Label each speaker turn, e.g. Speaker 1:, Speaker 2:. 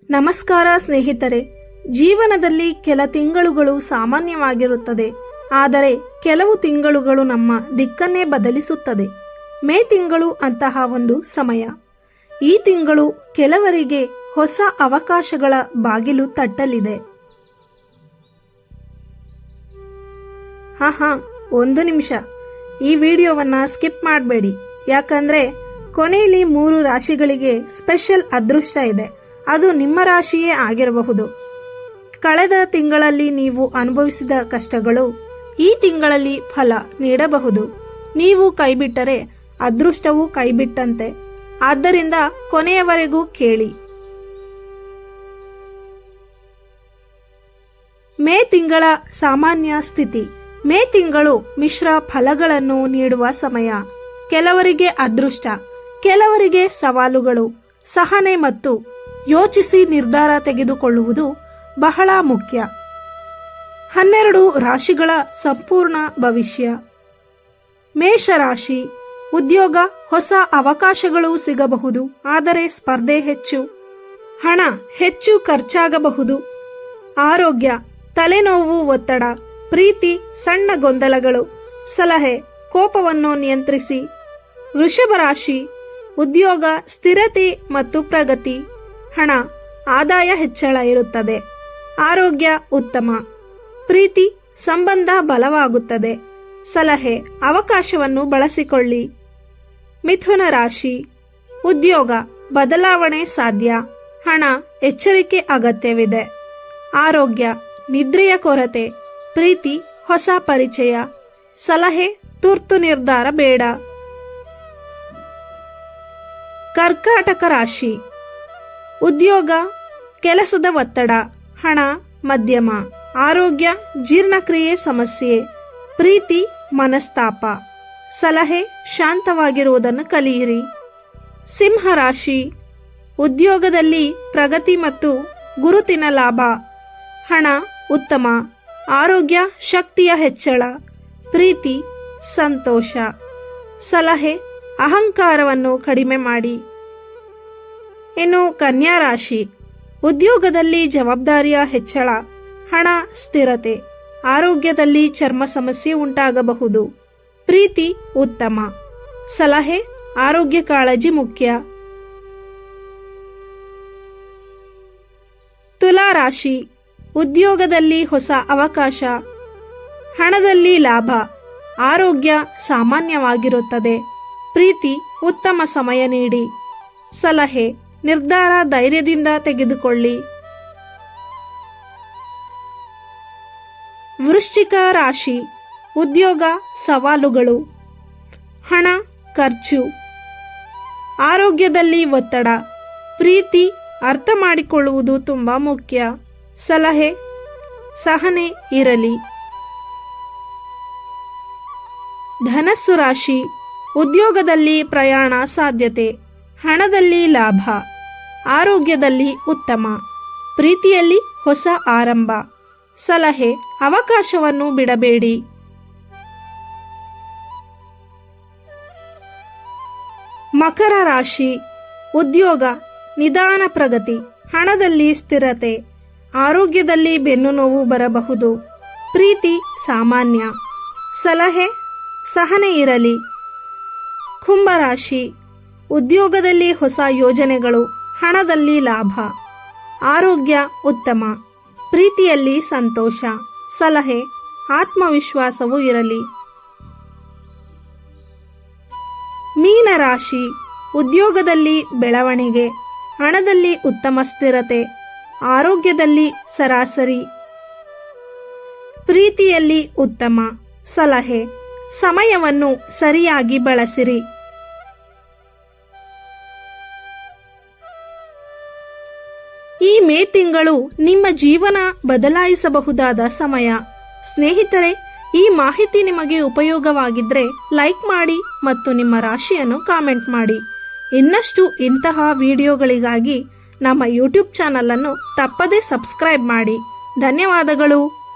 Speaker 1: ನಮಸ್ಕಾರ ಸ್ನೇಹಿತರೆ. ಜೀವನದಲ್ಲಿ ಕೆಲ ತಿಂಗಳುಗಳು ಸಾಮಾನ್ಯವಾಗಿರುತ್ತದೆ. ಆದರೆ ಕೆಲವು ತಿಂಗಳುಗಳು ನಮ್ಮ ದಿಕ್ಕನ್ನೇ ಬದಲಿಸುತ್ತದೆ. ಮೇ ತಿಂಗಳು ಅಂತಹ ಒಂದು ಸಮಯ. ಈ ತಿಂಗಳು ಕೆಲವರಿಗೆ ಹೊಸ ಅವಕಾಶಗಳ ಬಾಗಿಲು ತಟ್ಟಲಿದೆ. ಒಂದು ನಿಮಿಷ, ಈ ವಿಡಿಯೋವನ್ನ ಸ್ಕಿಪ್ ಮಾಡಬೇಡಿ. ಯಾಕಂದ್ರೆ ಕೊನೆಯಲ್ಲಿ 3 ರಾಶಿಗಳಿಗೆ ಸ್ಪೆಷಲ್ ಅದೃಷ್ಟ ಇದೆ. ಅದು ನಿಮ್ಮ ರಾಶಿಯೇ ಆಗಿರಬಹುದು. ಕಳೆದ ತಿಂಗಳಲ್ಲಿ ನೀವು ಅನುಭವಿಸಿದ ಕಷ್ಟಗಳು ಈ ತಿಂಗಳಲ್ಲಿ ಫಲ ನೀಡಬಹುದು. ನೀವು ಕೈಬಿಟ್ಟರೆ ಅದೃಷ್ಟವು ಕೈಬಿಟ್ಟಂತೆ. ಆದ್ದರಿಂದ ಕೊನೆಯವರೆಗೂ ಕೇಳಿ. ಮೇ ತಿಂಗಳ ಸಾಮಾನ್ಯ ಸ್ಥಿತಿ. ಮೇ ತಿಂಗಳು ಮಿಶ್ರ ಫಲಗಳನ್ನು ನೀಡುವ ಸಮಯ. ಕೆಲವರಿಗೆ ಅದೃಷ್ಟ, ಕೆಲವರಿಗೆ ಸವಾಲುಗಳು. ಸಹನೆ ಮತ್ತು ಯೋಚಿಸಿ ನಿರ್ಧಾರ ತೆಗೆದುಕೊಳ್ಳುವುದು ಬಹಳ ಮುಖ್ಯ. 12 ರಾಶಿಗಳ ಸಂಪೂರ್ಣ ಭವಿಷ್ಯ. ಮೇಷರಾಶಿ. ಉದ್ಯೋಗ, ಹೊಸ ಅವಕಾಶಗಳು ಸಿಗಬಹುದು. ಆದರೆ ಸ್ಪರ್ಧೆ ಹೆಚ್ಚು. ಹಣ ಹೆಚ್ಚು ಖರ್ಚಾಗಬಹುದು. ಆರೋಗ್ಯ, ತಲೆನೋವು, ಒತ್ತಡ. ಪ್ರೀತಿ, ಸಣ್ಣ ಗೊಂದಲಗಳು. ಸಲಹೆ, ಕೋಪವನ್ನು ನಿಯಂತ್ರಿಸಿ. ವೃಷಭ ರಾಶಿ. ಉದ್ಯೋಗ, ಸ್ಥಿರತೆ ಮತ್ತು ಪ್ರಗತಿ. ಹಣ, ಆದಾಯ ಹೆಚ್ಚಳ ಇರುತ್ತದೆ. ಆರೋಗ್ಯ ಉತ್ತಮ. ಪ್ರೀತಿ, ಸಂಬಂಧ ಬಲವಾಗುತ್ತದೆ. ಸಲಹೆ, ಅವಕಾಶವನ್ನು ಬಳಸಿಕೊಳ್ಳಿ. ಮಿಥುನ ರಾಶಿ. ಉದ್ಯೋಗ, ಬದಲಾವಣೆ ಸಾಧ್ಯ. ಹಣ, ಎಚ್ಚರಿಕೆ ಅಗತ್ಯವಿದೆ. ಆರೋಗ್ಯ, ನಿದ್ರೆಯ ಕೊರತೆ. ಪ್ರೀತಿ, ಹೊಸ ಪರಿಚಯ. ಸಲಹೆ, ತುರ್ತು ನಿರ್ಧಾರ ಬೇಡ. ಕರ್ಕಾಟಕ ರಾಶಿ. ಉದ್ಯೋಗ, ಕೆಲಸದ ಒತ್ತಡ. ಹಣ, ಮಧ್ಯಮ. ಆರೋಗ್ಯ, ಜೀರ್ಣಕ್ರಿಯೆ ಸಮಸ್ಯೆ. ಪ್ರೀತಿ, ಮನಸ್ತಾಪ. ಸಲಹೆ, ಶಾಂತವಾಗಿರುವುದನ್ನು ಕಲಿಯಿರಿ. ಸಿಂಹ ರಾಶಿ. ಉದ್ಯೋಗದಲ್ಲಿ ಪ್ರಗತಿ ಮತ್ತು ಗುರುತಿನ ಲಾಭ. ಹಣ, ಉತ್ತಮ. ಆರೋಗ್ಯ, ಶಕ್ತಿಯ ಹೆಚ್ಚಳ. ಪ್ರೀತಿ, ಸಂತೋಷ. ಸಲಹೆ, ಅಹಂಕಾರವನ್ನು ಕಡಿಮೆ ಮಾಡಿ. ಇನ್ನು ಕನ್ಯಾ ರಾಶಿ. ಉದ್ಯೋಗದಲ್ಲಿ ಜವಾಬ್ದಾರಿಯ ಹೆಚ್ಚಳ. ಹಣ, ಸ್ಥಿರತೆ. ಆರೋಗ್ಯದಲ್ಲಿ ಚರ್ಮ ಸಮಸ್ಯೆ ಉಂಟಾಗಬಹುದು. ಪ್ರೀತಿ, ಉತ್ತಮ. ಸಲಹೆ, ಆರೋಗ್ಯ ಕಾಳಜಿ ಮುಖ್ಯ. ತುಲಾ ರಾಶಿ. ಉದ್ಯೋಗದಲ್ಲಿ ಹೊಸ ಅವಕಾಶ. ಹಣದಲ್ಲಿ ಲಾಭ. ಆರೋಗ್ಯ ಸಾಮಾನ್ಯವಾಗಿರುತ್ತದೆ. ಪ್ರೀತಿ, ಉತ್ತಮ ಸಮಯ ನೀಡಿ. ಸಲಹೆ, ನಿರ್ಧಾರ ಧೈರ್ಯದಿಂದ ತೆಗೆದುಕೊಳ್ಳಿ. ವೃಶ್ಚಿಕ ರಾಶಿ. ಉದ್ಯೋಗ, ಸವಾಲುಗಳು. ಹಣ, ಖರ್ಚು. ಆರೋಗ್ಯದಲ್ಲಿ ಒತ್ತಡ. ಪ್ರೀತಿ, ಅರ್ಥ ಮಾಡಿಕೊಳ್ಳುವುದು ತುಂಬಾ ಮುಖ್ಯ. ಸಲಹೆ, ಸಹನೆ ಇರಲಿ. ಧನಸ್ಸು ರಾಶಿ. ಉದ್ಯೋಗದಲ್ಲಿ ಪ್ರಯಾಣ ಸಾಧ್ಯತೆ. ಹಣದಲ್ಲಿ ಲಾಭ. ಆರೋಗ್ಯದಲ್ಲಿ ಉತ್ತಮ. ಪ್ರೀತಿಯಲ್ಲಿ ಹೊಸ ಆರಂಭ. ಸಲಹೆ, ಅವಕಾಶವನ್ನು ಬಿಡಬೇಡಿ. ಮಕರ ರಾಶಿ. ಉದ್ಯೋಗ, ನಿಧಾನ ಪ್ರಗತಿ. ಹಣದಲ್ಲಿ ಸ್ಥಿರತೆ. ಆರೋಗ್ಯದಲ್ಲಿ ಬೆನ್ನು ನೋವು ಬರಬಹುದು. ಪ್ರೀತಿ, ಸಾಮಾನ್ಯ. ಸಲಹೆ, ಸಹನೆ ಇರಲಿ. ಕುಂಭರಾಶಿ. ಉದ್ಯೋಗದಲ್ಲಿ ಹೊಸ ಯೋಜನೆಗಳು. ಹಣದಲ್ಲಿ ಲಾಭ. ಆರೋಗ್ಯ ಉತ್ತಮ. ಪ್ರೀತಿಯಲ್ಲಿ ಸಂತೋಷ. ಸಲಹೆ, ಆತ್ಮವಿಶ್ವಾಸವೂ ಇರಲಿ. ಮೀನರಾಶಿ. ಉದ್ಯೋಗದಲ್ಲಿ ಬೆಳವಣಿಗೆ. ಹಣದಲ್ಲಿ ಉತ್ತಮ ಸ್ಥಿರತೆ. ಆರೋಗ್ಯದಲ್ಲಿ ಸರಾಸರಿ. ಪ್ರೀತಿಯಲ್ಲಿ ಉತ್ತಮ. ಸಲಹೆ, ಸಮಯವನ್ನು ಸರಿಯಾಗಿ ಬಳಸಿರಿ. ಈ ಮೇ ತಿಂಗಳು ನಿಮ್ಮ ಜೀವನ ಬದಲಾಯಿಸಬಹುದಾದ ಸಮಯ. ಸ್ನೇಹಿತರೆ, ಈ ಮಾಹಿತಿ ನಿಮಗೆ ಉಪಯೋಗವಾಗಿದ್ರೆ ಲೈಕ್ ಮಾಡಿ ಮತ್ತು ನಿಮ್ಮ ರಾಶಿಯನ್ನು ಕಾಮೆಂಟ್ ಮಾಡಿ. ಇನ್ನಷ್ಟು ಇಂತಹ ವಿಡಿಯೋಗಳಿಗಾಗಿ ನಮ್ಮ ಯೂಟ್ಯೂಬ್ ಚಾನಲ್ ಅನ್ನು ತಪ್ಪದೇ ಸಬ್ಸ್ಕ್ರೈಬ್ ಮಾಡಿ. ಧನ್ಯವಾದಗಳು.